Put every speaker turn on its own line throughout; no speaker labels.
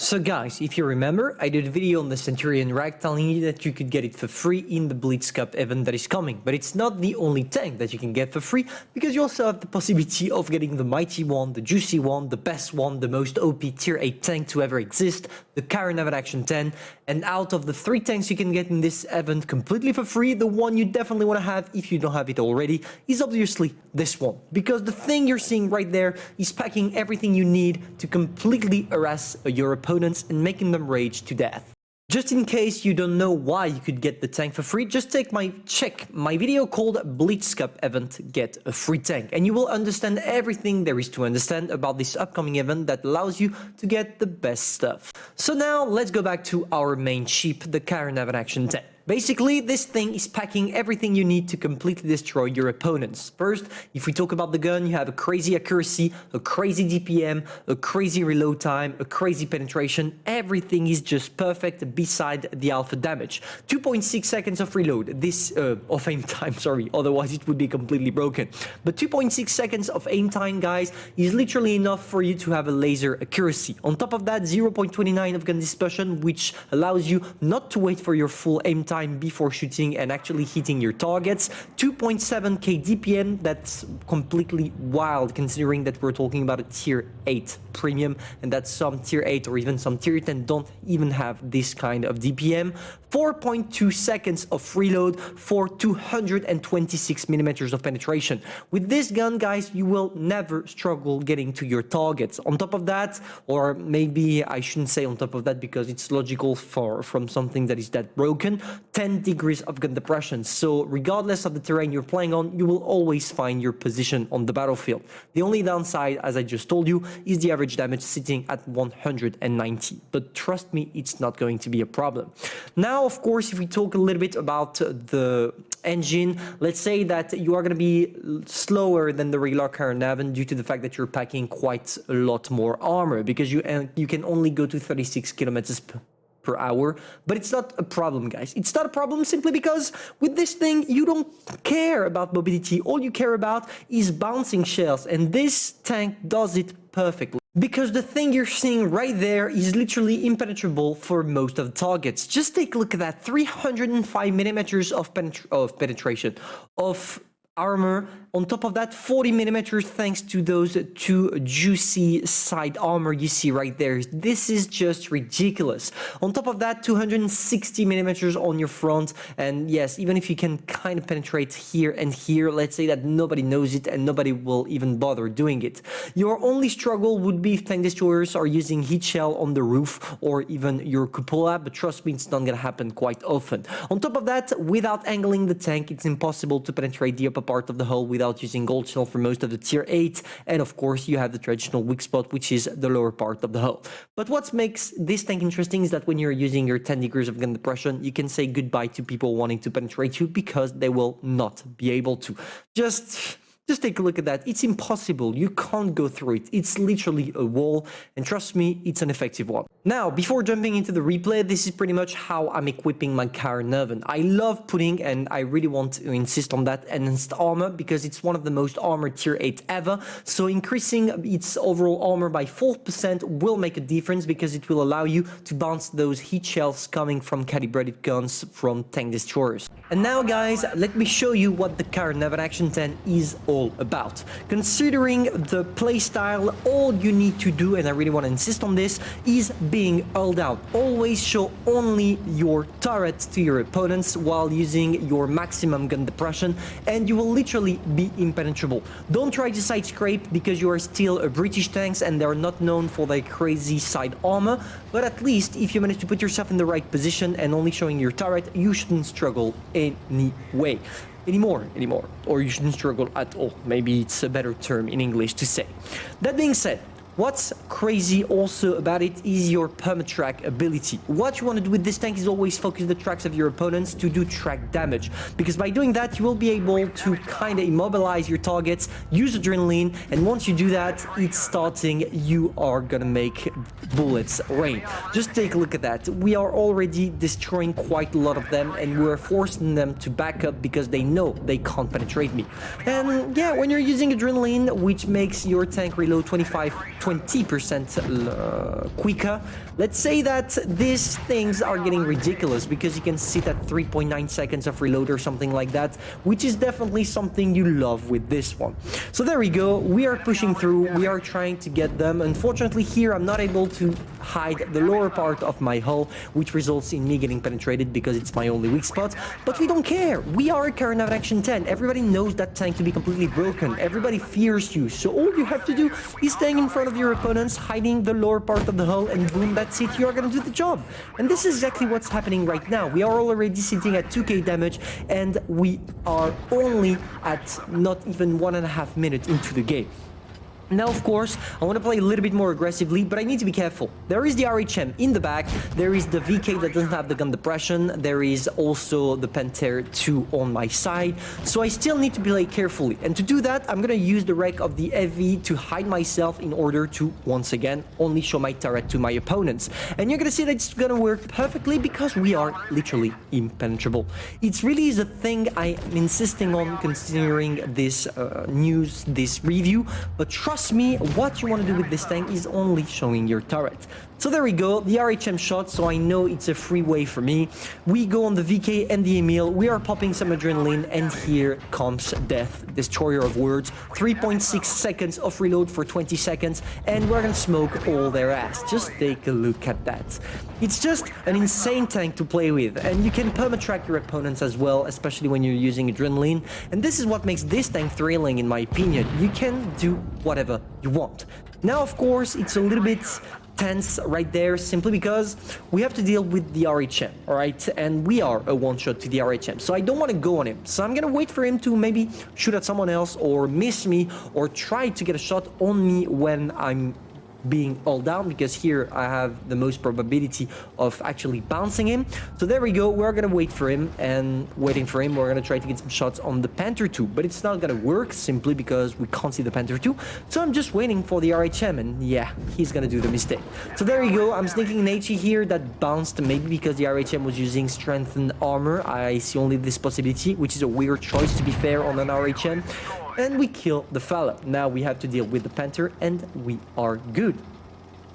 So guys, if you remember, I did a video on the Centurion Rag telling you that you could get it for free in the Blitz Cup event that is coming. But it's not the only tank that you can get for free, because you also have the possibility of getting the mighty one, the juicy one, the best one, the most OP tier 8 tank to ever exist, the Carnavan Action 10. And out of the 3 tanks you can get in this event completely for free, the one you definitely want to have if you don't have it already is obviously this one. Because the thing you're seeing right there is packing everything you need to completely harass your opponents and making them rage to death. Just in case you don't know why you could get the tank for free, just check my video called Blitz Cup Event Get a Free Tank, and you will understand everything there is to understand about this upcoming event that allows you to get the best stuff. So now let's go back to our main ship, the Carnavan Action 10. Basically, this thing is packing everything you need to completely destroy your opponents. First, if we talk about the gun, you have a crazy accuracy, a crazy DPM, a crazy reload time, a crazy penetration. Everything is just perfect beside the alpha damage. 2.6 seconds of reload, of aim time, sorry, otherwise it would be completely broken. But 2.6 seconds of aim time, guys, is literally enough for you to have a laser accuracy. On top of that, 0.29 of gun dispersion, which allows you not to wait for your full aim time before shooting and actually hitting your targets. 2.7k DPM, that's completely wild considering that we're talking about a tier 8 premium and that some tier 8 or even some tier 10 don't even have this kind of DPM. 4.2 seconds of reload for 226 millimeters of penetration. With this gun, guys, you will never struggle getting to your targets. On top of that, or maybe I shouldn't say on top of that because it's logical from something that is that broken, 10 degrees of gun depression. So regardless of the terrain you're playing on, you will always find your position on the battlefield. The only downside, as I just told you, is the average damage sitting at 190. But trust me, it's not going to be a problem. Now, of course, if we talk a little bit about the engine, let's say that you are going to be slower than the regular Carnavan due to the fact that you're packing quite a lot more armor, because you can only go to 36 kilometers per hour. But it's not a problem, guys. It's not a problem simply because with this thing you don't care about mobility. All you care about is bouncing shells, and this tank does it perfectly. Because the thing you're seeing right there is literally impenetrable for most of the targets. Just take a look at that, 305 millimeters of penetration of armor. On top of that, 40 millimeters thanks to those 2 juicy side armor you see right there. This is just ridiculous. On top of that, 260 millimeters on your front. And yes, even if you can kind of penetrate here and here, let's say that nobody knows it and nobody will even bother doing it. Your only struggle would be if tank destroyers are using heat shell on the roof or even your cupola, but trust me, it's not going to happen quite often. On top of that, without angling the tank, it's impossible to penetrate the upper part of the hull without using gold shell for most of the tier 8, and of course you have the traditional weak spot, which is the lower part of the hull. But what makes this tank interesting is that when you're using your 10 degrees of gun depression, you can say goodbye to people wanting to penetrate you because they will not be able to. Just take a look at that. It's impossible. You can't go through it. It's literally a wall, and trust me, it's an effective one. Now, before jumping into the replay, this is pretty much how I'm equipping my Carnavan. I love putting, and I really want to insist on that, enhanced armor, because it's one of the most armored tier 8 ever. So increasing its overall armor by 4% will make a difference, because it will allow you to bounce those heat shells coming from calibrated guns from tank destroyers. And now, guys, let me show you what the Carnavan Action 10 is all about. Considering the playstyle, all you need to do, and I really want to insist on this, is being held out. Always show only your turret to your opponents while using your maximum gun depression, and you will literally be impenetrable. Don't try to side scrape because you are still a British tanks and they're not known for their crazy side armor, but at least if you manage to put yourself in the right position and only showing your turret, you shouldn't struggle anyway. Anymore, or you shouldn't struggle at all. Maybe it's a better term in English to say. That being said, what's crazy also about it is your perma-track ability. What you want to do with this tank is always focus the tracks of your opponents to do track damage, because by doing that you will be able to kind of immobilize your targets, use adrenaline, and once you do that, it's starting, you are gonna make bullets rain. Just take a look at that. We are already destroying quite a lot of them, and we're forcing them to back up because they know they can't penetrate me. And yeah, when you're using adrenaline, which makes your tank reload 25 20% quicker. Let's say that these things are getting ridiculous because you can sit at 3.9 seconds of reload or something like that, which is definitely something you love with this one. So there we go. We are pushing through. We are trying to get them. Unfortunately, here I'm not able to hide the lower part of my hull, which results in me getting penetrated because it's my only weak spot. But we don't care. We are a current action 10. Everybody knows that tank to be completely broken. Everybody fears you. So all you have to do is staying in front of your opponents, hiding the lower part of the hull, and boom, that's it. You're gonna do the job. And this is exactly what's happening right now. We are already sitting at 2k damage, and we are only at not even 1.5 minutes into the game. Now, of course, I want to play a little bit more aggressively, but I need to be careful. There is the RHM in the back, there is the VK that doesn't have the gun depression, there is also the Panther 2 on my side, so I still need to play carefully. And to do that, I'm going to use the wreck of the FV to hide myself in order to, once again, only show my turret to my opponents. And you're going to see that it's going to work perfectly because we are literally impenetrable. It's really the thing I'm insisting on considering this news, this review, but trust me, what you want to do with this tank is only showing your turret. So there we go, the RHM shot, so I know it's a free way for me. We go on the VK and the Emil, we are popping some adrenaline, and here comes Death, Destroyer of Words. 3.6 seconds of reload for 20 seconds, and we're gonna smoke all their ass. Just take a look at that. It's just an insane tank to play with, and you can perma-track your opponents as well, especially when you're using adrenaline. And this is what makes this tank thrilling, in my opinion. You can do whatever you want. Now, of course, it's a little bit tense right there, simply because we have to deal with the RHM, all right? And we are a one-shot to the RHM, so I don't want to go on him. So I'm gonna wait for him to maybe shoot at someone else or miss me or try to get a shot on me when I'm being all down, because here I have the most probability of actually bouncing him. So there we go, we're gonna wait for him, and waiting for him, we're gonna try to get some shots on the Panther 2, but it's not gonna work simply because we can't see the Panther 2. So I'm just waiting for the RHM, and yeah, he's gonna do the mistake. So there you go, I'm sneaking an HE here that bounced, maybe because the RHM was using strengthened armor. I see only this possibility, which is a weird choice, to be fair, on an RHM. And we kill the fella. Now we have to deal with the Panther, and we are good.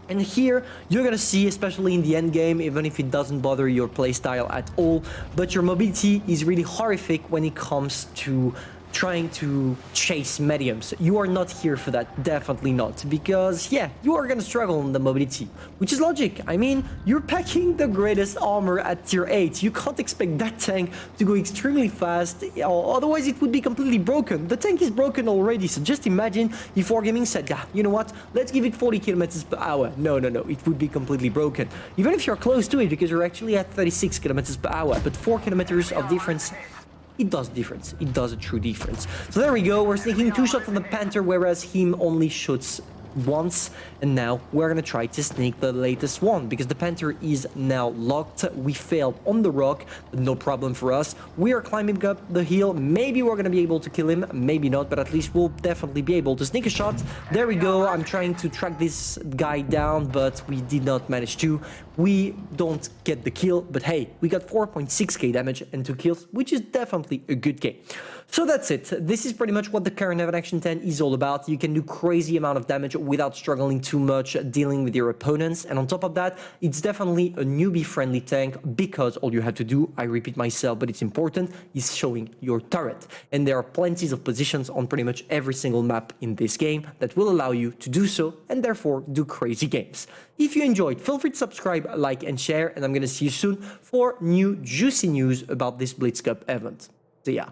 And here, you're gonna see, especially in the end game, even if it doesn't bother your playstyle at all, but your mobility is really horrific when it comes to trying to chase mediums. You are not here for that, definitely not, because yeah, you are gonna struggle on the mobility, which is logic. I mean, you're packing the greatest armor at tier 8. You can't expect that tank to go extremely fast, otherwise it would be completely broken. The tank is broken already, so just imagine if Wargaming said, yeah, you know what, let's give it 40 kilometers per hour. No, it would be completely broken. Even if you're close to it, because you're actually at 36 kilometers per hour, but 4 kilometers of difference, it does difference. It does a true difference. So there we go. We're sneaking 2 shots on the Panther, whereas him only shoots once. And now we're gonna try to sneak the latest one, because the Panther is now locked. We failed on the rock, but no problem for us. We are climbing up the hill. Maybe we're gonna be able to kill him, maybe not, but at least we'll definitely be able to sneak a shot. There we go. I'm trying to track this guy down, but we did not manage to. We don't get the kill, but hey, we got 4.6k damage and 2 kills, which is definitely a good game. So that's it. This is pretty much what the current Action 10 is all about. You can do crazy amount of damage without struggling too much dealing with your opponents. And on top of that, it's definitely a newbie-friendly tank, because all you have to do, I repeat myself, but it's important, is showing your turret. And there are plenty of positions on pretty much every single map in this game that will allow you to do so, and therefore do crazy games. If you enjoyed, feel free to subscribe, like, and share, and I'm going to see you soon for new juicy news about this Blitz Cup event. See ya.